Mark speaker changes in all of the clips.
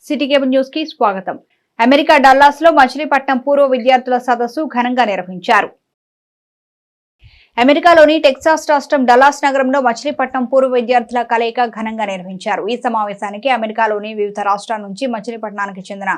Speaker 1: City cable news కి స్వాగతం. America Dallas లో మచిలీపట్నం పూర్వ విద్యార్థుల సదస్సు ఘనంగా నిర్వహించారు. అమెరికాలోని టెక్సాస్ రాష్ట్రం డల్లాస్ నగరంలో మచిలీపట్నం పూర్వ విద్యార్థుల కలయిక ఘనంగా నిర్వహించారు. ఈ సమావేశానికి అమెరికాలోని వివిధ రాష్ట్రాల నుంచి మచిలీపట్నానికి చెందిన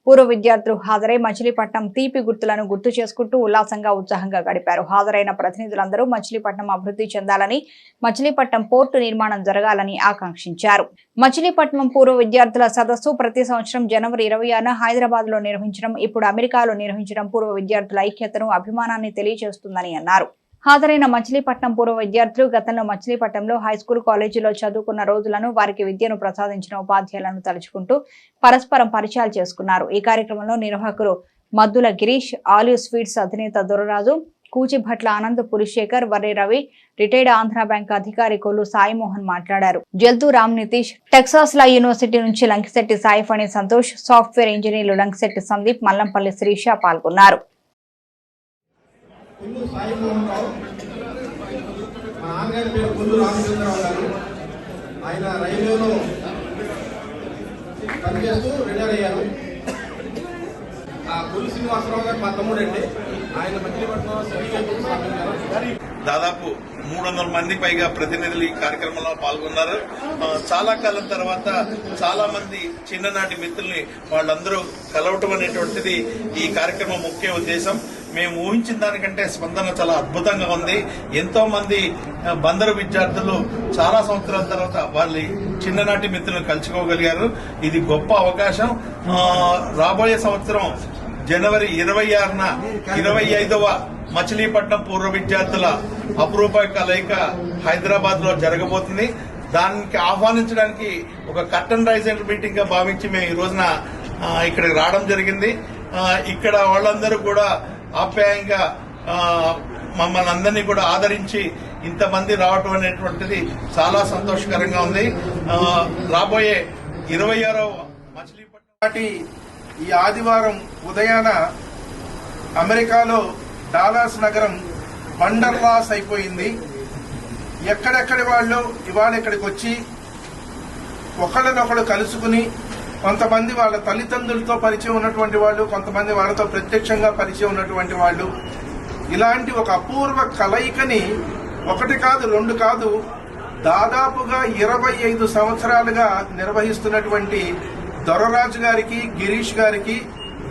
Speaker 1: పూర్వ విద్యార్థులు హాజరై మచిలీపట్నం తీపి గుర్తులను గుర్తు చేసుకుంటూ ఉల్లాసంగా ఉత్సాహంగా గడిపారు. హాజరైన ప్రతినిధులందరూ మచిలీపట్నం అభివృద్ధి చెందాలని, మచిలీపట్నం పోర్టు నిర్మాణం జరగాలని ఆకాంక్షించారు. మచిలీపట్నం పూర్వ విద్యార్థుల సదస్సు ప్రతి సంవత్సరం జనవరి 26న హైదరాబాద్ లో నిర్వహించడం, ఇప్పుడు అమెరికాలో నిర్వహించడం పూర్వ విద్యార్థుల ఐక్యతను, అభిమానాన్ని తెలియజేస్తుందని అన్నారు. హాజరైన మచిలీపట్నం పూర్వ విద్యార్థులు గతంలో మచిలీపట్నంలో హైస్కూల్, కాలేజీలో చదువుకున్న రోజులను, వారికి విద్యను ప్రసాదించిన ఉపాధ్యాయులను తలుచుకుంటూ పరస్పరం పరిచయాలు చేసుకున్నారు. ఈ కార్యక్రమంలో నిర్వాహకులు మద్దుల గిరీష్, ఆలివ్ స్వీట్స్ అధినేత దొరరాజు, కూచిభట్ల ఆనంద్, పులిశేఖర్, వర్రి రవి, రిటైర్డ్ ఆంధ్ర బ్యాంక్ అధికారి కొల్లు సాయిమోహన్ మాట్లాడారు. Jalthu Ram Nitish, Texas law university నుంచి లంకిశెట్టి సాయిఫణి సంతోష్, సాఫ్ట్వేర్ ఇంజనీర్లు లంకిశెట్టి సందీప్, మల్లంపల్లి శ్రీష పాల్గొన్నారు.
Speaker 2: కొల్లు సాయిమోహన్ రావు, మా నాన్నగారి పేరు కొల్లు రామచంద్రరావు గారు. ఆయన రైల్వేలో పనిచేస్తూ రిటైర్ అయ్యారు. కొల్లు శ్రీనివాసరావు గారు మా తమ్ముడండి. ఆయన మచిలీపట్నం
Speaker 3: దాదాపు 300 మంది పైగా ప్రతినిధులు ఈ కార్యక్రమంలో పాల్గొన్నారు. చాలా కాలం తర్వాత చాలా మంది చిన్ననాటి మిత్రుల్ని వాళ్ళందరూ కలవటం అనేటువంటిది ఈ కార్యక్రమం ముఖ్య ఉద్దేశం. మేము ఊహించిన దానికంటే స్పందన చాలా అద్భుతంగా ఉంది. ఎంతో మంది బందరు విద్యార్థులు చాలా సంవత్సరాల తర్వాత వాళ్ళ చిన్ననాటి మిత్రులను కలుసుకోగలిగారు. ఇది గొప్ప అవకాశం. రాబోయే సంవత్సరం జనవరి 26న 25వ మచిలీపట్నం పూర్వ విద్యార్థుల అపురూప కలయిక హైదరాబాద్ లో జరగబోతుంది. దానికి ఆహ్వానించడానికి ఒక కర్టన్ రైజర్ మీటింగ్ గా భావించి మేము ఈ రోజున ఇక్కడికి రావడం జరిగింది. ఇక్కడ వాళ్ళందరూ కూడా ఆప్యాయంగా మమ్మల్ని అందరినీ కూడా ఆదరించి ఇంతమంది రావటం అనేటువంటిది చాలా సంతోషకరంగా ఉంది. రాబోయే 26వ
Speaker 2: మచిలీపట్నం ఈ ఆదివారం ఉదయాన అమెరికాలో డాలాస్ నగరం వండర్లాస్ అయిపోయింది. ఎక్కడెక్కడి వాళ్ళు ఇవాళ ఇక్కడికి వచ్చి ఒకళ్ళనొకడు కలుసుకుని, కొంతమంది వాళ్ళ తల్లిదండ్రులతో పరిచయం ఉన్నటువంటి వాళ్ళు, కొంతమంది వాళ్ళతో ప్రత్యక్షంగా పరిచయం ఉన్నటువంటి వాళ్ళు, ఇలాంటి ఒక అపూర్వ కలయికని ఒకటి కాదు, రెండు కాదు, దాదాపుగా 25 సంవత్సరాలుగా నిర్వహిస్తున్నటువంటి దొరరాజు గారికి, గిరీష్ గారికి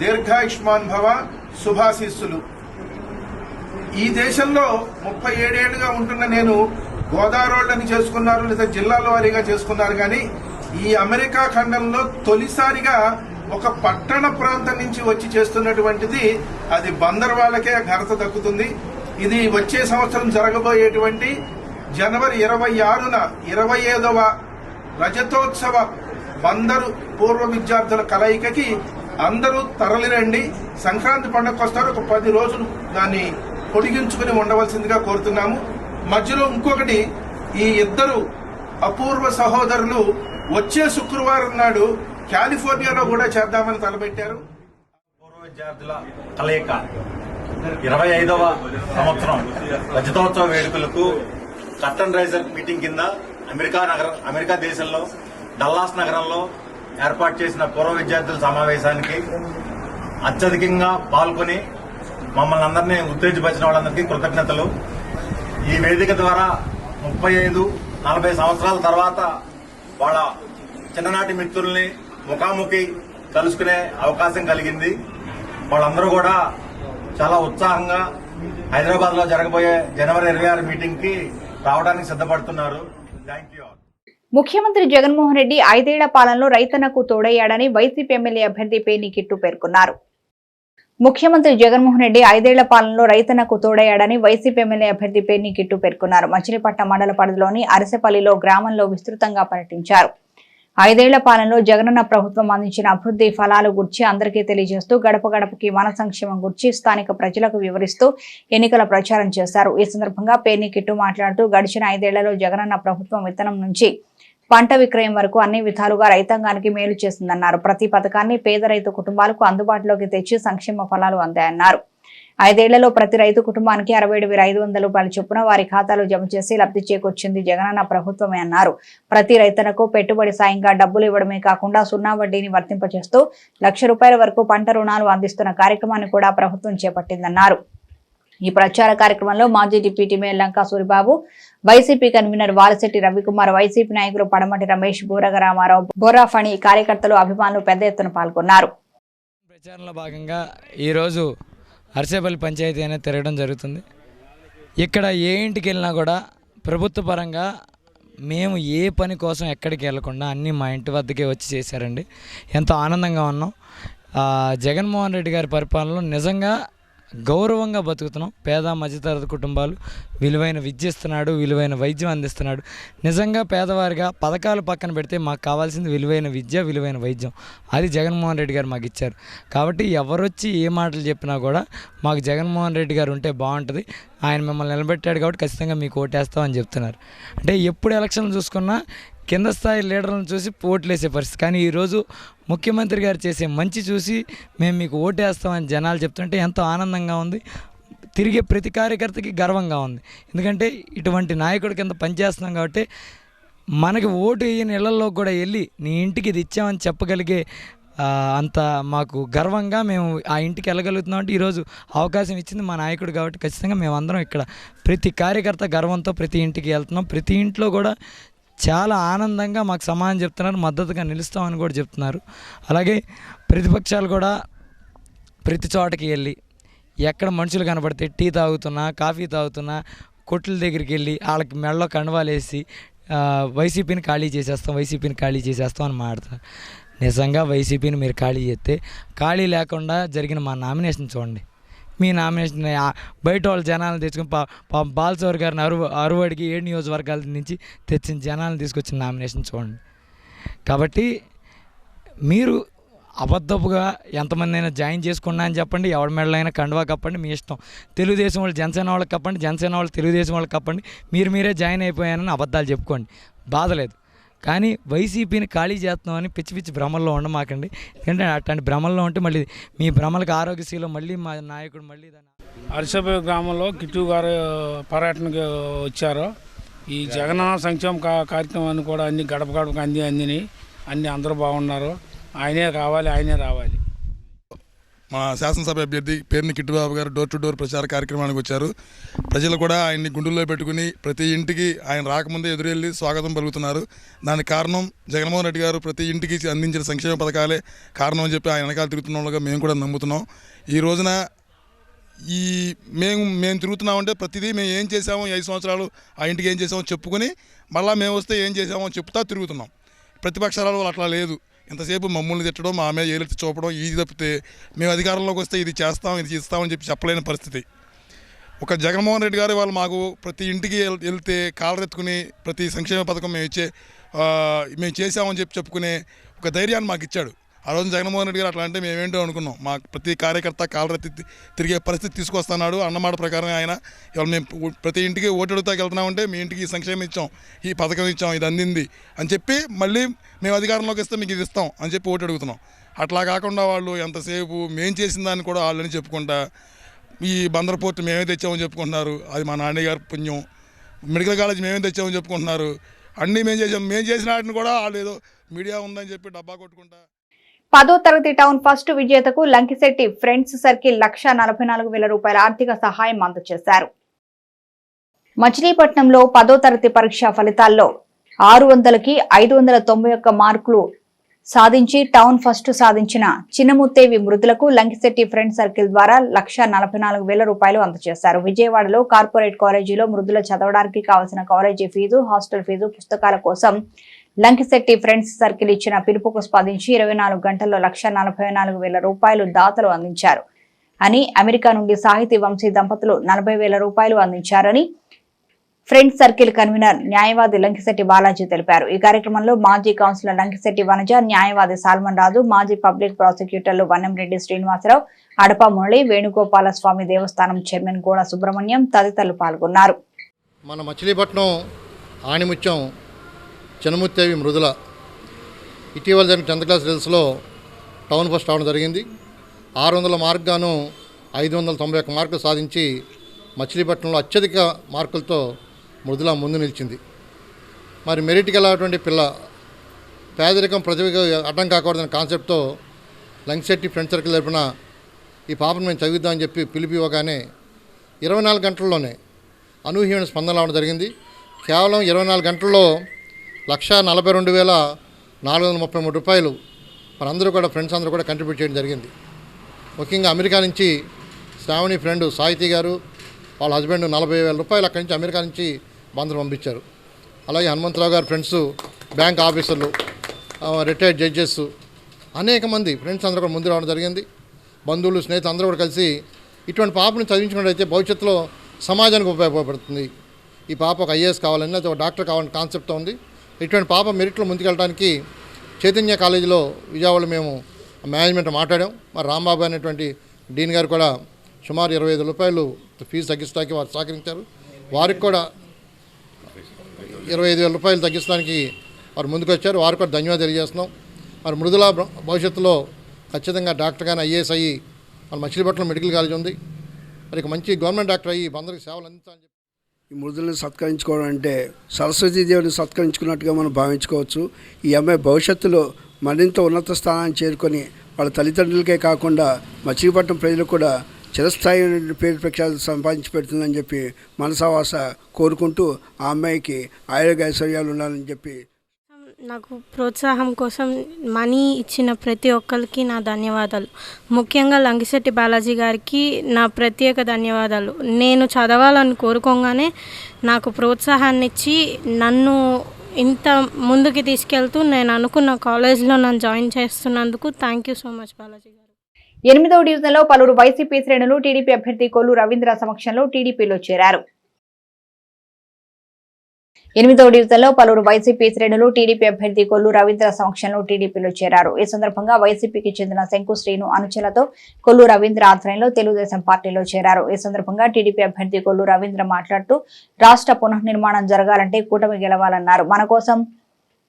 Speaker 2: దీర్ఘాయుష్మాన్ భవ శుభాశీస్సులు. ఈ దేశంలో 37 ఏళ్లుగా ఉంటున్న నేను గోదావరిని చేసుకున్నారు, లేదా జిల్లాల వారీగా చేసుకున్నారు. కానీ ఈ అమెరికా ఖండంలో తొలిసారిగా ఒక పట్టణ ప్రాంతం నుంచి వచ్చి చేస్తున్నటువంటిది అది బందర్ వాళ్ళకే ఘనత దక్కుతుంది. ఇది వచ్చే సంవత్సరం జరగబోయేటువంటి జనవరి 26న 25వ రజతోత్సవ బందరు పూర్వ విద్యార్థుల కలయికకి అందరూ తరలిరండి. సంక్రాంతి పండుగకు వస్తారు. ఒక 10 రోజులు దాన్ని పొడిగించుకుని ఉండవలసిందిగా కోరుతున్నాము. మధ్యలో ఇంకొకటి, ఈ ఇద్దరు అపూర్వ సహోదరులు వచ్చే శుక్రవారం నాడు కాలిఫోర్నియాలో కూడా చేద్దామని తలపెట్టారు.
Speaker 4: పూర్వ విద్యార్థుల కలయిక 25వ సంవత్సరం రజతోత్సవ వేడుకలకు కర్టన్ రైజర్ మీటింగ్ కింద అమెరికా దేశంలో డల్లాస్ నగరంలో ఏర్పాటు చేసిన పూర్వ విద్యార్థుల సమావేశానికి అత్యధికంగా పాల్గొని మమ్మల్ని అందరినీ ఉత్తేజపరిచిన వాళ్ళందరికీ కృతజ్ఞతలు. ఈ వేదిక ద్వారా 35-40 సంవత్సరాల తర్వాత వాళ్ళ చిన్ననాటి మిత్రుల్ని ముఖాముఖి కలుసుకునే అవకాశం కలిగింది. వాళ్ళందరూ కూడా చాలా ఉత్సాహంగా హైదరాబాద్ లో జరగబోయే జనవరి 26 మీటింగ్ కి రావడానికి సిద్ధపడుతున్నారు. Thank you.
Speaker 1: ముఖ్యమంత్రి జగన్మోహన్ రెడ్డి 5 ఏళ్ల పాలనలో రైతన్నకు తోడయ్యాడని వైసీపీ ఎమ్మెల్యే అభ్యర్థి పేర్ని కిట్టు పేర్కొన్నారు. ముఖ్యమంత్రి జగన్మోహన్ రెడ్డి 5 ఏళ్ల పాలనలో రైతన్నకు తోడయ్యాడని వైసీపీ ఎమ్మెల్యే అభ్యర్థి పేర్ని కిట్టు పేర్కొన్నారు. మచిలీపట్నం మండల పరిధిలోని అరసపల్లిలో గ్రామంలో విస్తృతంగా పర్యటించారు. 5 ఏళ్ల పాలనలో జగనన్న ప్రభుత్వం అందించిన అభివృద్ధి ఫలాలు గురించి అందరికీ తెలియజేస్తూ గడప గడపకి మన సంక్షేమం గురించి స్థానిక ప్రజలకు వివరిస్తూ ఎన్నికల ప్రచారం చేశారు. ఈ సందర్భంగా పేర్ని కిట్టు మాట్లాడుతూ గడిచిన 5 ఏళ్లలో జగనన్న ప్రభుత్వం విత్తనం నుంచి పంట విక్రయం వరకు అన్ని విధాలుగా రైతాంగానికి మేలు చేసిందన్నారు. ప్రతి పథకాన్ని పేద రైతు కుటుంబాలకు అందుబాటులోకి తెచ్చి సంక్షేమ ఫలాలు అందాయన్నారు. 5 ఏళ్లలో ప్రతి రైతు కుటుంబానికి 67,500 రూపాయల చొప్పున వారి ఖాతాలో జమ చేసి లబ్ధి చేకూర్చింది జగనన్న ప్రభుత్వమే అన్నారు. ప్రతి రైతన్నకు పెట్టుబడి సాయంగా డబ్బులు ఇవ్వడమే కాకుండా 0 వడ్డీని వర్తింపజేస్తూ ₹1,00,000 వరకు పంట రుణాలు అందిస్తున్న కార్యక్రమాన్ని కూడా ప్రభుత్వం చేపట్టిందన్నారు. ఈ ప్రచార కార్యక్రమంలో మాజీ deputy mayor Lanka Suribabu, YCP convenor Valasetti Ravikumar, YCP నాయకులు పడమటి రమేష్, బూరగ రామారావు, బోరా ఫణి, కార్యకర్తలు, అభిమానులు పెద్ద ఎత్తున పాల్గొన్నారు.
Speaker 5: ప్రచారంలో భాగంగా ఈరోజు అర్సేపల్లి పంచాయతీ అనేది తిరగడం జరుగుతుంది. ఇక్కడ ఏ ఇంటికి వెళ్ళినా కూడా ప్రభుత్వ పరంగా మేము ఏ పని కోసం ఎక్కడికి వెళ్లకుండా అన్నీ మా ఇంటి వద్దకే వచ్చి చేశారండి. ఎంతో ఆనందంగా ఉన్నాం. జగన్మోహన్ రెడ్డి గారి పరిపాలనలో నిజంగా గౌరవంగా బతుకుతున్నాం. పేద మధ్యతరగతి కుటుంబాలు విలువైన విద్య ఇస్తున్నాడు, విలువైన వైద్యం అందిస్తున్నాడు. నిజంగా పేదవారిగా పథకాలు పక్కన పెడితే మాకు కావాల్సింది విలువైన విద్య, విలువైన వైద్యం. అది జగన్మోహన్ రెడ్డి గారు మాకు ఇచ్చారు. కాబట్టి ఎవరొచ్చి ఏ మాటలు చెప్పినా కూడా మాకు జగన్మోహన్ రెడ్డి గారు ఉంటే బాగుంటుంది, ఆయన మిమ్మల్ని నిలబెట్టాడు కాబట్టి ఖచ్చితంగా మీకు ఓటేస్తామని చెప్తున్నారు. అంటే ఎప్పుడు ఎలక్షన్లు చూసుకున్నా కింద స్థాయి లీడర్లను చూసి ఓట్లేసే పరిస్థితి. కానీ ఈరోజు ముఖ్యమంత్రి గారు చేసే మంచి చూసి మేము మీకు ఓటేస్తామని జనాలు చెప్తుంటే ఎంతో ఆనందంగా ఉంది. తిరిగే ప్రతి కార్యకర్తకి గర్వంగా ఉంది. ఎందుకంటే ఇటువంటి నాయకుడి కింద పనిచేస్తున్నాం కాబట్టి మనకి ఓటు వేయని ఇళ్లలో కూడా వెళ్ళి నీ ఇంటికి ఇది ఇచ్చామని చెప్పగలిగే అంత మాకు గర్వంగా మేము ఆ ఇంటికి వెళ్ళగలుగుతున్నాం. అంటే ఈరోజు అవకాశం ఇచ్చింది మా నాయకుడు కాబట్టి ఖచ్చితంగా మేమందరం ఇక్కడ ప్రతి కార్యకర్త గర్వంతో ప్రతి ఇంటికి వెళ్తున్నాం. ప్రతి ఇంట్లో కూడా చాలా ఆనందంగా మాకు సమాధానం చెప్తున్నారు, మద్దతుగా నిలుస్తామని కూడా చెప్తున్నారు. అలాగే ప్రతిపక్షాలు కూడా ప్రతి చోటకి వెళ్ళి ఎక్కడ మనుషులు కనబడితే టీ తాగుతున్నా, కాఫీ తాగుతున్నా కొట్ల దగ్గరికి వెళ్ళి వాళ్ళకి మెడలో కండువాలు వేసి వైసీపీని ఖాళీ చేసేస్తాం, వైసీపీని ఖాళీ చేసేస్తాం అని మాట్లాడతారు. నిజంగా వైసీపీని మీరు ఖాళీ చేస్తే ఖాళీ లేకుండా జరిగిన మా నామినేషన్ చూడండి. మీ నామినేషన్ బయట వాళ్ళ జనాలను తెచ్చుకుని బాలచౌరి గారిని అరువడికి 7 నియోజకవర్గాల నుంచి తెచ్చిన జనాలను తీసుకొచ్చిన నామినేషన్ చూడండి. కాబట్టి మీరు అబద్ధపుగా ఎంతమంది అయినా జాయిన్ చేసుకున్నా అని చెప్పండి, ఎవరి మెడలైనా కండువా కప్పండి, మీ ఇష్టం. తెలుగుదేశం వాళ్ళు జనసేన వాళ్ళకి కప్పండి, జనసేన వాళ్ళు తెలుగుదేశం వాళ్ళకి కప్పండి, మీరే జాయిన్ అయిపోయానని అబద్ధాలు చెప్పుకోండి, బాధ లేదు. కానీ వైసీపీని ఖాళీ చేస్తున్నామని పిచ్చి పిచ్చి భ్రమల్లో ఉండమాకండి. ఎందుకంటే అట్లాంటి భ్రమల్లో ఉంటే మళ్ళీ మీ భ్రమలకు ఆరోగ్యశ్రీలో మళ్ళీ మా నాయకుడు మళ్ళీ
Speaker 6: అర్సేపల్లి గ్రామంలో కిట్టు గారు పర్యటనకు వచ్చారు. ఈ జగనన్న సంక్షేమ కార్యక్రమాన్ని కూడా అన్ని గడప గడపకు అందిని అందరూ బాగున్నారు. ఆయనే రావాలి.
Speaker 7: మా శాసనసభ అభ్యర్థి పేర్ని కిట్టుబాబు గారు డోర్ టు డోర్ ప్రచార కార్యక్రమానికి వచ్చారు. ప్రజలు కూడా ఆయన్ని గుండెల్లో పెట్టుకుని ప్రతి ఇంటికి ఆయన రాకముందే ఎదురెళ్ళి స్వాగతం పలుకుతున్నారు. దానికి కారణం జగన్మోహన్ రెడ్డి గారు ప్రతి ఇంటికి అందించిన సంక్షేమ పథకాలే కారణం అని చెప్పి ఆయన వెనకాల తిరుగుతున్నగా మేము కూడా నమ్ముతున్నాం. ఈ రోజున మేము తిరుగుతున్నామంటే ప్రతిదీ మేము ఏం చేసామో 5 సంవత్సరాలు ఆ ఇంటికి ఏం చేసామో చెప్పుకొని మళ్ళీ మేము వస్తే ఏం చేసామో చెప్తా తిరుగుతున్నాం. ప్రతిపక్షాల వాళ్ళు అట్లా లేదు. ఇంతసేపు మమ్మల్ని తిట్టడం, మా మీద ఏలెత్తి చూపడం, ఇది తప్పితే మేము అధికారంలోకి వస్తే ఇది చేస్తాం, ఇది చేస్తామని చెప్పి చెప్పలేని పరిస్థితి. ఒక జగన్మోహన్ రెడ్డి గారు వాళ్ళు మాకు ప్రతి ఇంటికి వెళ్తే కాలరెత్తుకుని ప్రతి సంక్షేమ పథకం మేము చేసామని చెప్పుకునే ఒక ధైర్యాన్ని మాకు ఇచ్చాడు. ఆ రోజు జగన్మోహన్ రెడ్డి గారు అట్లా అంటే మేమేంటో అనుకున్నాం. మా ప్రతి కార్యకర్త కాలరెత్తి తిరిగే పరిస్థితి తీసుకొస్తున్నాడు అన్నమాట ప్రకారం ఆయన ఇవాళ మేము ప్రతి ఇంటికి ఓటు అడుగుతాకి వెళ్తున్నామంటే మీ ఇంటికి సంక్షేమం ఇచ్చాం, ఈ పథకం ఇచ్చాం, ఇది అందింది అని చెప్పి మళ్ళీ మేము అధికారంలోకి వస్తే మీకు ఇది ఇస్తాం అని చెప్పి ఓటు అడుగుతున్నాం. అట్లా కాకుండా వాళ్ళు ఎంతసేపు మేము చేసిన దాన్ని కూడా వాళ్ళని చెప్పుకుంటా ఈ బందర్ పోర్టు మేమే తెచ్చామని చెప్పుకుంటున్నారు. అది మా నాన్నగారి పుణ్యం. మెడికల్ కాలేజ్ మేమే తెచ్చామని చెప్పుకుంటున్నారు. అన్నీ మేము చేసిన వాటిని కూడా వాళ్ళు ఏదో మీడియా ఉందని చెప్పి డబ్బా కొట్టుకుంటా.
Speaker 1: 10వ తరగతి టౌన్ ఫస్ట్ విజేతకు లంకిశెట్టి ఫ్రెండ్స్ సర్కిల్ ₹1,44,000 ఆర్థిక సహాయం అందజేశారు. మచిలీపట్నంలో 10వ తరగతి పరీక్ష ఫలితాల్లో 600కి 591 మార్కులు సాధించి టౌన్ ఫస్ట్ సాధించిన చిన్నముత్తేవి మృదులకు లంకిశెట్టి ఫ్రెండ్స్ సర్కిల్ ద్వారా ₹1,44,000 అందజేశారు. విజయవాడలో కార్పొరేట్ కాలేజీలో మృదుల చదవడానికి కావలసిన కాలేజీ ఫీజు, హాస్టల్ ఫీజు, పుస్తకాల కోసం లంకిశెట్టి ఫ్రెండ్స్ సర్కిల్ ఇచ్చిన పిలుపుకు స్పందించి 24 గంటల్లో ₹1,44,000 దాతలు అందించారు అని, అమెరికా నుండి సాహితీ వంశీ దంపతులు ₹40,000 అందించారని ఫ్రెండ్స్ సర్కిల్ కన్వీనర్ న్యాయవాది లంకిశెట్టి బాలాజీ తెలిపారు. ఈ కార్యక్రమంలో మాజీ కౌన్సిలర్ లంకిశెట్టి వనజ, న్యాయవాది సాల్మన్ రాజు, మాజీ పబ్లిక్ ప్రాసిక్యూటర్లు వన్నంరెడ్డి శ్రీనివాసరావు, అడప మురళి, వేణుగోపాల స్వామి దేవస్థానం చైర్మన్ గోడ సుబ్రహ్మణ్యం తదితరులు పాల్గొన్నారు.
Speaker 8: మన మచిలీపట్నం ఆణిముత్యం చిన్నముత్తేవి మృదుల ఇటీవల జరిగిన 10th క్లాస్ రిజల్ట్స్లో టౌన్ ఫస్ట్ రావడం జరిగింది. 600 మార్క్ గాను 591 మార్కులు సాధించి మచిలీపట్నంలో అత్యధిక మార్కులతో మృదుల ముందు నిలిచింది. మరి మెరిట్కి వెళ్ళేటువంటి పిల్ల పేదరికం ప్రతిభకు అడ్డం కాకూడదనే కాన్సెప్ట్తో లంగ్శెట్టి ఫ్రెండ్ సర్కిల్ తరపున ఈ పాపను మేము చదివిద్దామని చెప్పి పిలిపివ్వగానే 24 గంటల్లోనే అనూహ్యమైన స్పందన రావడం జరిగింది. కేవలం 24 గంటల్లో 1,42,433 రూపాయలు మనందరూ కూడా ఫ్రెండ్స్ అందరూ కూడా కంట్రిబ్యూట్ చేయడం జరిగింది. ముఖ్యంగా అమెరికా నుంచి శ్రావణి ఫ్రెండ్ సాహితీ గారు వాళ్ళ హస్బెండ్ 40,000 రూపాయలు అక్కడి నుంచి అమెరికా నుంచి బందరు పంపించారు. అలాగే హనుమంతరావు గారు ఫ్రెండ్స్, బ్యాంక్ ఆఫీసర్లు, రిటైర్డ్ జడ్జెస్, అనేక మంది ఫ్రెండ్స్ అందరూ కూడా ముందు రావడం జరిగింది. బంధువులు, స్నేహితులు అందరూ కూడా కలిసి ఇటువంటి పాపను చదివించినట్లయితే భవిష్యత్తులో సమాజానికి ఉపయోగపడుతుంది. ఈ పాప ఒక ఐఏఎస్ కావాలని, ఒక డాక్టర్ కావాలని కాన్సెప్ట్తో ఉంది. ఇటువంటి పాప మెరిట్లో ముందుకెళ్ళడానికి చైతన్య కాలేజీలో విజయవాడలో మేము మేనేజ్మెంట్ మాట్లాడాం. మరి రాంబాబు అనేటువంటి డీన్ గారు కూడా సుమారు 25,000 రూపాయలు ఫీజు తగ్గించడానికి వారు సహకరించారు. వారికి కూడా 25,000 రూపాయలు తగ్గించడానికి వారు ముందుకు వచ్చారు. వారికి కూడా ధన్యవాదాలు తెలియజేస్తున్నాం. మరి మృదుల భవిష్యత్తులో ఖచ్చితంగా డాక్టర్ కానీ ఐఏఎస్ అయ్యి మన మచిలీపట్నం మెడికల్ కాలేజ్ ఉంది, మరి మంచి గవర్నమెంట్ డాక్టర్ అయ్యి అందరికి సేవలు అందించాలని చెప్పి
Speaker 9: ఈ మృదులను సత్కరించుకోవడం అంటే సరస్వతీదేవిని సత్కరించుకున్నట్టుగా మనం భావించుకోవచ్చు. ఈ అమ్మాయి భవిష్యత్తులో మరింత ఉన్నత స్థానాన్ని చేరుకొని వాళ్ళ తల్లిదండ్రులకే కాకుండా మచిలీపట్నం ప్రజలు కూడా చిరస్థాయి పేరు ప్రఖ్యాతులు సంపాదించి పెడుతుందని చెప్పి మనసావాస కోరుకుంటూ ఆ అమ్మాయికి ఆరోగ్య ఐశ్వర్యాలు ఉండాలని చెప్పి
Speaker 10: నాకు ప్రోత్సాహం కోసం మనీ ఇచ్చిన ప్రతి ఒక్కరికి నా ధన్యవాదాలు. ముఖ్యంగా లంగిశెట్టి బాలాజీ గారికి నా ప్రత్యేక ధన్యవాదాలు. నేను చదవాలని కోరుకోగానే నాకు ప్రోత్సాహాన్ని ఇచ్చి నన్ను ఇంత ముందుకు తీసుకెళ్తూ నేను అనుకున్న కాలేజ్లో నన్ను జాయిన్ చేస్తున్నందుకు thank you so much Balaji గారు.
Speaker 1: 8వ డివిజన్లో పలువురు వైసీపీ శ్రేణులు టీడీపీ అభ్యర్థి కొల్లు రవీంద్ర సమక్షంలో టీడీపీలో చేరారు. 8వ డివిజన్లో పలువురు వైసీపీ శ్రేణులు టీడీపీ అభ్యర్థి కొల్లు రవీంద్ర సమక్షంలో టీడీపీలో చేరారు. ఈ సందర్భంగా వైసీపీకి చెందిన శంకు శ్రీను అనుచరులతో కొల్లు రవీంద్ర ఆధ్వర్యంలో తెలుగుదేశం పార్టీలో చేరారు. ఈ సందర్భంగా టీడీపీ అభ్యర్థి కొల్లు రవీంద్ర మాట్లాడుతూ రాష్ట్ర పునర్నిర్మాణం జరగాలంటే కూటమి గెలవాలన్నారు. మన కోసం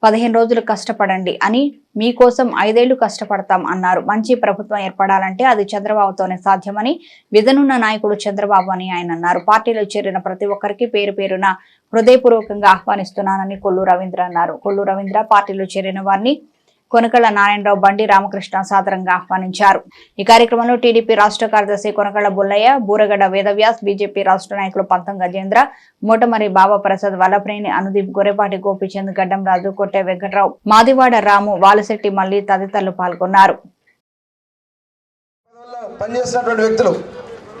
Speaker 1: 15 రోజులు కష్టపడండి అని, మీకోసం 5 ఏళ్లు కష్టపడతాం అన్నారు. మంచి ప్రభుత్వం ఏర్పడాలంటే అది చంద్రబాబుతోనే సాధ్యమని, విధనున్న నాయకుడు చంద్రబాబు అని ఆయన అన్నారు. పార్టీలో చేరిన ప్రతి ఒక్కరికి పేరు పేరున హృదయపూర్వకంగా ఆహ్వానిస్తున్నానని కొల్లు రవీంద్ర అన్నారు. కొల్లు రవీంద్ర పార్టీలో చేరిన వారిని కొనకళ్ళ నారాయణరావు, బండి రామకృష్ణ సాదరంగా ఆహ్వానించారు. ఈ కార్యక్రమంలో టీడీపీ రాష్ట్ర కార్యదర్శి కొనకళ్ళ బుల్లయ్య, బూరగడ్డ వేదవ్యాస్, బీజేపీ రాష్ట్ర నాయకులు పంతం గజేంద్ర, మోటమరి బాబా ప్రసాద్, వల్లప్రేని అనుదీప్, గొర్రెపాటి గోపిచంద్, గడ్డం రాజు, కొట్టె వెంకట్రావు, మాదివాడ రాము, వాలశెట్టి మల్లి తదితరులు పాల్గొన్నారు.
Speaker 11: పనిచేసినటువంటి వ్యక్తులు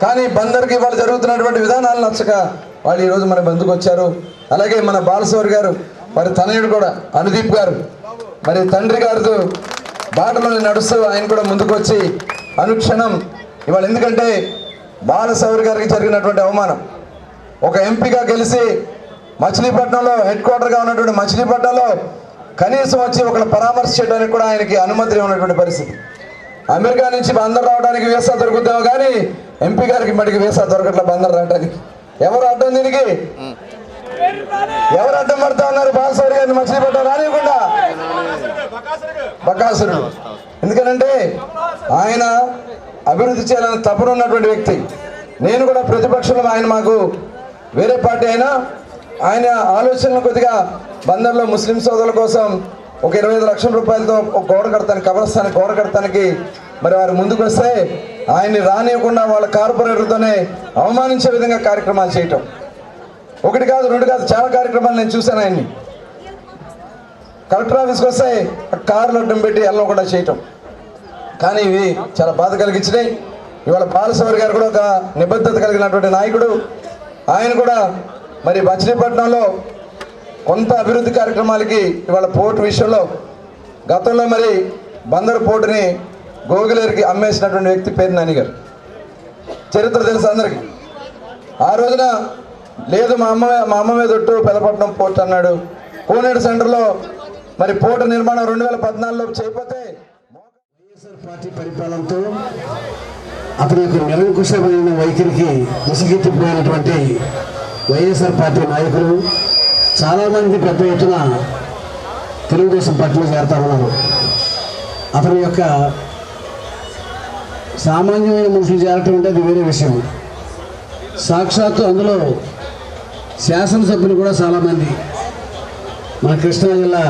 Speaker 11: కానీ బందర్కి వాళ్ళు జరుగుతున్నటువంటి విధానాలు నచ్చక వాళ్ళు ఈరోజు మన బంధుకు వచ్చారు. అలాగే మన బాలశౌరి గారు, మరి తనయుడు కూడా అనుదీప్ గారు, మరి తండ్రి గారితో బాటలో నడుస్తూ ఆయన కూడా ముందుకు వచ్చి అనుక్షణం ఇవాళ, ఎందుకంటే బాలశౌరి గారికి జరిగినటువంటి అవమానం, ఒక ఎంపీగా గెలిచి మచిలీపట్నంలో హెడ్ క్వార్టర్గా ఉన్నటువంటి మచిలీపట్నంలో కనీసం వచ్చి ఒకళ్ళు పరామర్శ చేయడానికి కూడా ఆయనకి అనుమతి ఉన్నటువంటి పరిస్థితి. అమెరికా నుంచి బందర్ రావడానికి వీసా దొరుకుతామో కానీ ఎంపీ గారికి మటుకు వీసా దొరకట్లే బందర్ రావడానికి. ఎవరు అడ్డం దీనికి? ఎవరు అడ్డం పడతా ఉన్నారు? బాలశౌరి గారిని మచిలీపట్నం రానివ్వకుండా బకాసురుడు. ఎందుకనంటే ఆయన అభివృద్ధి చేయాలని తపనున్నటువంటి వ్యక్తి. నేను కూడా ప్రతిపక్షంలో ఆయన మాకు వేరే పార్టీ అయినా ఆయన ఆలోచనలు కొద్దిగా బందర్లో ముస్లిం సోదరుల కోసం ఒక 25 లక్షల రూపాయలతో ఒక గోడ కడతానికి, కబ్రస్థానికి గోడ కడతానికి మరి వారు ముందుకు వస్తే ఆయన్ని రానివ్వకుండా వాళ్ళ కార్పొరేటర్తోనే అవమానించే విధంగా కార్యక్రమాలు చేయటం. ఒకటి కాదు, రెండు కాదు, చాలా కార్యక్రమాలు నేను చూశాను. ఆయన్ని కలెక్టర్ ఆఫీస్కి వస్తే కార్లు అడ్డం పెట్టి వెళ్ళకుండా చేయటం. కానీ ఇవి చాలా బాధ కలిగించినాయి. ఇవాళ బాలశౌరి గారు కూడా ఒక నిబద్ధత కలిగినటువంటి నాయకుడు. ఆయన కూడా మరి మచిలీపట్నంలో కొంత అభివృద్ధి కార్యక్రమాలకి ఇవాళ పోర్టు విషయంలో గతంలో మరి బందరు పోర్టుని గోగులేరికి అమ్మేసినటువంటి వ్యక్తి పేరు నాని గారు. చరిత్ర తెలుసు అందరికీ. ఆ రోజున లేదు మా అమ్మ మీద ఒట్టు పెదపట్నం పోర్ట్ అన్నాడు. కోనేడు సెంటర్లో మరి పోర్టు నిర్మాణం 2014లో చేయకపోతే
Speaker 12: వైఎస్ఆర్ పార్టీ పరిపాలనతో అతని యొక్క నిరంకుశమైన వైఖరికి ముసుగెత్తిపోయినటువంటి వైఎస్ఆర్ పార్టీ నాయకులు చాలామంది పెద్ద ఎత్తున తెలుగుదేశం పార్టీలో చేరుతా ఉన్నారు. అతని యొక్క సామాన్యమైన మనుషులు చేరటం అంటే అది వేరే విషయం. సాక్షాత్తు అందులో శాసనసభ్యులు కూడా చాలామంది, మన కృష్ణా జిల్లా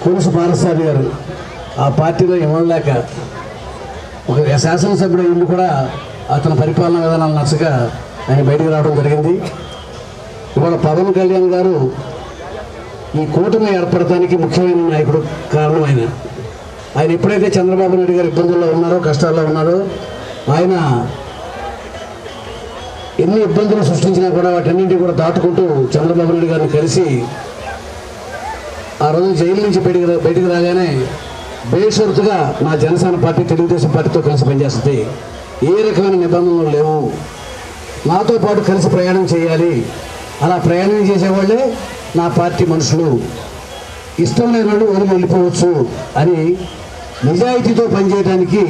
Speaker 12: కొలుసు పారసారి గారు ఆ పార్టీలో ఇవ్వలేక ఒక శాసనసభ్యుడు ఇల్లు కూడా అతని పరిపాలనా విధానాలు నచ్చక ఆయన బయటికి రావడం జరిగింది. ఇవాళ పవన్ కళ్యాణ్ గారు ఈ కూటమి ఏర్పడటానికి ముఖ్యమైన నాయకుడు కారణం ఆయన ఎప్పుడైతే చంద్రబాబు నాయుడు గారు ఇబ్బందుల్లో ఉన్నారో, కష్టాల్లో ఉన్నారో, ఆయన ఎన్ని ఇబ్బందులు సృష్టించినా కూడా వాటన్నింటినీ కూడా దాటుకుంటూ చంద్రబాబు నాయుడు గారిని కలిసి ఆ రోజు జైలు నుంచి బయటికి రాగానే బేషరతుగా నా జనసేన పార్టీ తెలుగుదేశం పార్టీతో కలిసి పనిచేస్తుంది, ఏ రకమైన నిబంధనలు లేవు, నాతో పాటు కలిసి ప్రయాణం చేయాలి, అలా ప్రయాణం చేసేవాళ్ళే నా పార్టీ మనుషులు, ఇష్టం లేని వాళ్ళు వదిలి వెళ్ళిపోవచ్చు అని నిజాయితీతో పనిచేయడానికి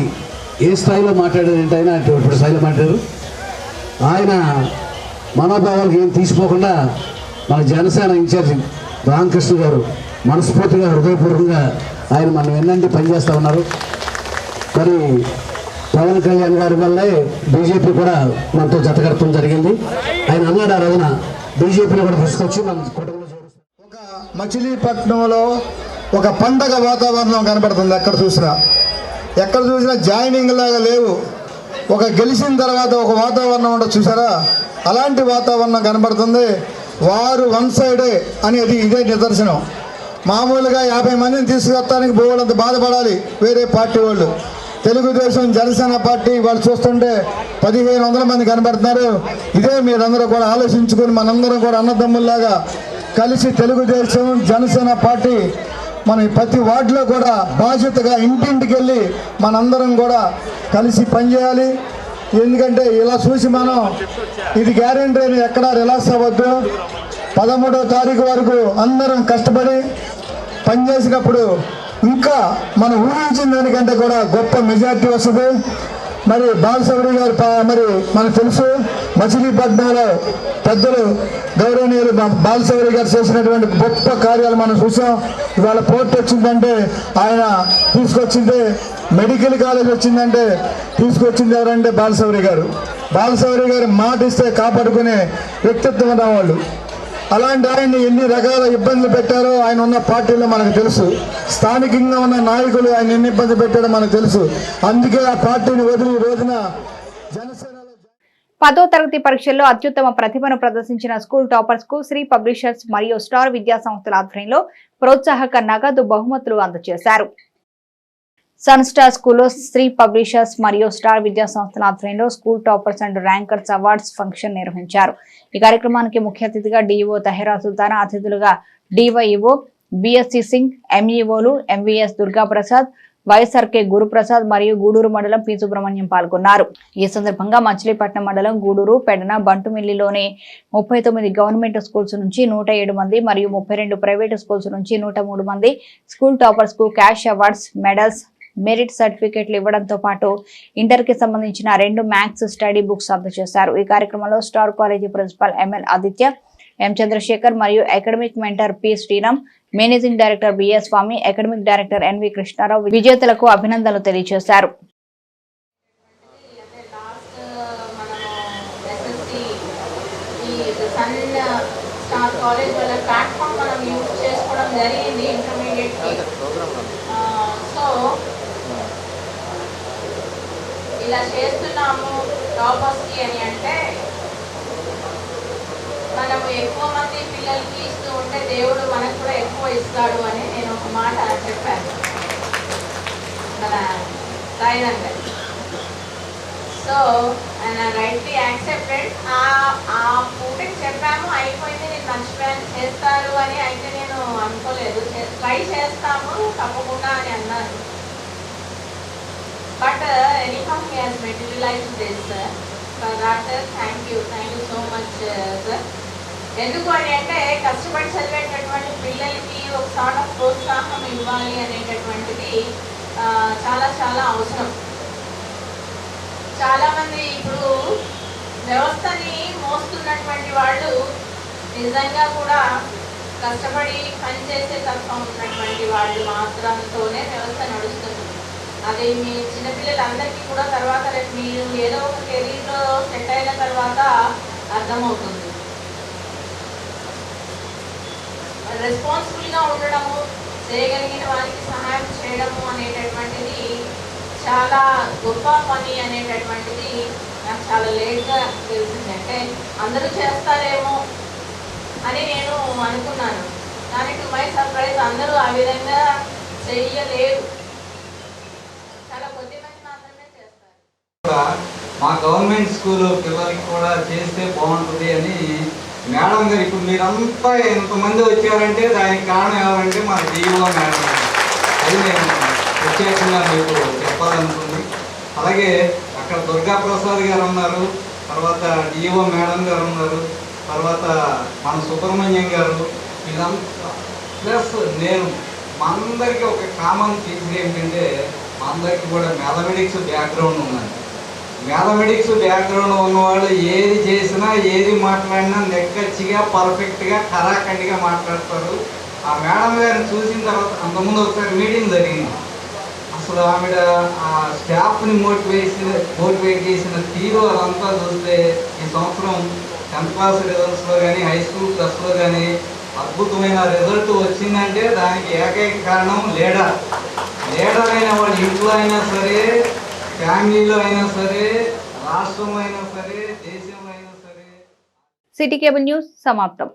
Speaker 12: ఏ స్థాయిలో మాట్లాడారంటే ఆయన అటువంటి స్థాయిలో మాట్లాడారు. ఆయన మనోభావాలకు ఏం తీసిపోకుండా మన జనసేన ఇన్ఛార్జి రామకృష్ణ గారు మనస్ఫూర్తిగా హృదయపూర్వకంగా ఆయన మనం ఎన్నంటి పనిచేస్తూ ఉన్నారు. మరి పవన్ కళ్యాణ్ గారి వల్లే బీజేపీ కూడా మనతో జతకడటం జరిగింది. ఆయన అన్నాడు ఆ రోజున బీజేపీని కూడా తీసుకొచ్చి మన కుటుంబంలో
Speaker 13: ఒక మచిలీపట్నంలో ఒక పండగ వాతావరణం కనబడుతుంది. ఎక్కడ చూసినా జాయినింగ్ లాగా లేవు. ఒక గెలిచిన తర్వాత ఒక వాతావరణం ఉండదు చూసారా, అలాంటి వాతావరణం కనబడుతుంది. వారు వన్ సైడే అనేది ఇదే నిదర్శనం. మామూలుగా 50 మందిని తీసుకొస్తానికి బోలంత బాధపడాలి వేరే పార్టీ వాళ్ళు. తెలుగుదేశం జనసేన పార్టీ వాళ్ళు చూస్తుంటే 1500 మంది కనబడుతున్నారు. ఇదే మీరందరూ కూడా ఆలోచించుకొని మనందరం కూడా అన్నదమ్ముల్లాగా కలిసి తెలుగుదేశం జనసేన పార్టీ మన ప్రతి వార్డులో కూడా బాధ్యతగా ఇంటింటికి వెళ్ళి మనందరం కూడా కలిసి పనిచేయాలి. ఎందుకంటే ఇలా చూసి మనం ఇది గ్యారెంటీ అని ఎక్కడా రిలాక్స్ అవ్వద్దు. 13వ తారీఖు వరకు అందరం కష్టపడి పనిచేసినప్పుడు ఇంకా మనం ఊహించిన దానికంటే కూడా గొప్ప మెజార్టీ వస్తుంది. మరి బాలశౌరి గారు మరి మనకు తెలుసు మచిలీపట్నంలో పెద్దలు గౌరవనీయులు బాలశౌరి గారు చేసినటువంటి గొప్ప కార్యాలు మనం చూసాం. ఇవాళ పోర్ట్ వచ్చిందంటే ఆయన తీసుకొచ్చింది, మెడికల్ కాలేజ్ వచ్చిందంటే తీసుకొచ్చింది ఎవరంటే బాలశౌరి గారు. బాలశౌరి గారు మాట ఇస్తే కాపాడుకునే వ్యక్తిత్వం ఉన్నవాళ్ళు. అలాంటి ఆయన్ని ఎన్ని రకాల ఇబ్బందులు పెట్టారో ఆయన ఉన్న పార్టీలో మనకు తెలుసు. స్థానికంగా ఉన్న నాయకులు ఆయన ఎన్ని ఇబ్బంది పెట్టారో మనకు తెలుసు. అందుకే ఆ పార్టీని వదిలి ఈ రోజున జనసేనలో
Speaker 1: 10వ తరగతి పరీక్షల్లో అత్యుత్తమ ప్రతిభను ప్రదర్శించిన స్కూల్ టాపర్స్ కు శ్రీ పబ్లిషర్స్ మరియు స్టార్ విద్యా సంస్థల ఆధ్వర్యంలో ప్రోత్సాహక నగదు బహుమతులు అందజేశారు. సన్ స్టార్ స్కూల్లో శ్రీ పబ్లిషర్స్ మరియు స్టార్ విద్యా సంస్థల ఆధ్వర్యంలో school toppers and rankers awards function నిర్వహించారు. ఈ కార్యక్రమానికి ముఖ్య అతిథిగా డిఈఓ తహెరా సుల్తానా, అతిథులుగా డివైఈఓ బిఎస్సి సింగ్, ఎంఈఓలు ఎంవీఎస్ దుర్గాప్రసాద్, వైఎస్ఆర్కే గురుప్రసాద్ మరియు గూడూరు మండలం పి సుబ్రహ్మణ్యం పాల్గొన్నారు. ఈ సందర్భంగా మచిలీపట్నం మండలం గూడూరు, పెడన, బంటుమిల్లిలోని 39 గవర్నమెంట్ స్కూల్స్ నుంచి 107 మంది మరియు 32 ప్రైవేటు స్కూల్స్ నుంచి 103 మంది స్కూల్ టాపర్స్ కు క్యాష్ అవార్డ్స్, మెడల్స్, మెరిట్ సర్టిఫికెట్లు ఇవ్వడంతో పాటు ఇంటర్ కి సంబంధించిన 2 మ్యాథ్స్ స్టడీ బుక్స్ అందజేశారు. ఈ కార్యక్రమంలో star college principal ML Aditya, M Chandrasekhar మరియు academic mentor P Sriram, managing director BS Swamy, academic director NV Krishnarao విజేతలకు అభినందనలు తెలియజేశారు.
Speaker 14: ఇలా చేస్తున్నాము టాపర్స్కి అని అంటే మనము ఎక్కువ మంది పిల్లలకి ఇస్తూ ఉంటే దేవుడు మనకు కూడా ఎక్కువ ఇస్తాడు అని నేను ఒక మాట చెప్పాను మన సాయినాథ్ గారు. So and I rightly accepted. ఆ పూటకి చెప్పాము, అయిపోయింది, నేను మర్చిపోయాను, చేస్తారు అని అయితే నేను అనుకోలేదు. ట్రై చేస్తాము తప్పకుండా అని అన్నాను. But anyhow, he has materialized this, sir. For that, thank you so much, sir. ఎందుకు అని అంటే కష్టపడి చదివేటటువంటి పిల్లలకి ఒక సార్ట్ ఆఫ్ ప్రోత్సాహం ఇవ్వాలి అనేటటువంటిది చాలా చాలా అవసరం. చాలామంది ఇప్పుడు వ్యవస్థని మోస్తున్నటువంటి వాళ్ళు నిజంగా కూడా కష్టపడి పనిచేసే తత్వం ఉన్నటువంటి వాళ్ళు మాత్రంతోనే వ్యవస్థ నడుస్తుంది. అది మీ చిన్నపిల్లలందరికీ కూడా తర్వాత రేపు మీరు ఏదో ఒక కెరీర్లో సెట్ అయిన తర్వాత అర్థమవుతుంది. రెస్పాన్సిబుల్గా ఉండడము, చేయగలిగిన వారికి సహాయం చేయడము అనేటటువంటిది చాలా గొప్ప పని అనేటటువంటిది నాకు చాలా లేట్గా తెలిసింది. అంటే అందరూ చేస్తారేమో అని నేను అనుకున్నాను, కానీ టు మై సర్ప్రైజ్ అందరూ ఆ విధంగా చేయలేరు. చాలా కొద్దిమంది మాత్రమే చేస్తారు.
Speaker 15: మా గవర్నమెంట్ స్కూల్ పిల్లలకి కూడా చేస్తే బాగుంటుంది అని మేడం గారు, ఇప్పుడు మీరంతా ఎంతమంది వచ్చారంటే దానికి కారణం ఎవరంటే మా డిఓ మేడం. అది నేను ప్రత్యేకంగా మీకు చెప్పాలనుకుంది. అలాగే అక్కడ దుర్గా ప్రసాద్ గారు ఉన్నారు, తర్వాత డిఓ మేడం గారు ఉన్నారు, తర్వాత మన సుబ్రహ్మణ్యం గారు, వీళ్ళంతా ప్లస్ నేను. మా అందరికీ ఒక కామన్ ఫీచర్ ఏంటంటే మా అందరికీ కూడా మ్యాథమెటిక్స్ బ్యాక్గ్రౌండ్ ఉందండి. మ్యాథమెటిక్స్ బ్యాక్గ్రౌండ్ ఉన్నవాళ్ళు ఏది చేసినా ఏది మాట్లాడినా నెక్కచ్చిగా పర్ఫెక్ట్గా కరాఖండిగా మాట్లాడతారు. ఆ మేడం గారిని చూసిన తర్వాత అంతకుముందు ఒకసారి మీటింగ్ జరిగింది. అసలు ఆవిడ ఆ స్టాఫ్ని మోటివేట్ చేసిన తీరు అదంతా చూస్తే ఈ సంవత్సరం 10th క్లాస్ రిజల్ట్స్లో కానీ హై స్కూల్ ప్లస్లో కానీ అద్భుతమైన రిజల్ట్ వచ్చిందంటే దానికి ఏకైక కారణం లీడర్ అయిన వాళ్ళ ఇంట్లో అయినా సరే, ఫ్యామిలీలో అయినా సరే, రాష్ట్రంలో అయినా సరే, దేశంలో అయినా సరే.
Speaker 1: సిటీ కేబుల్ న్యూస్ సమాప్తం.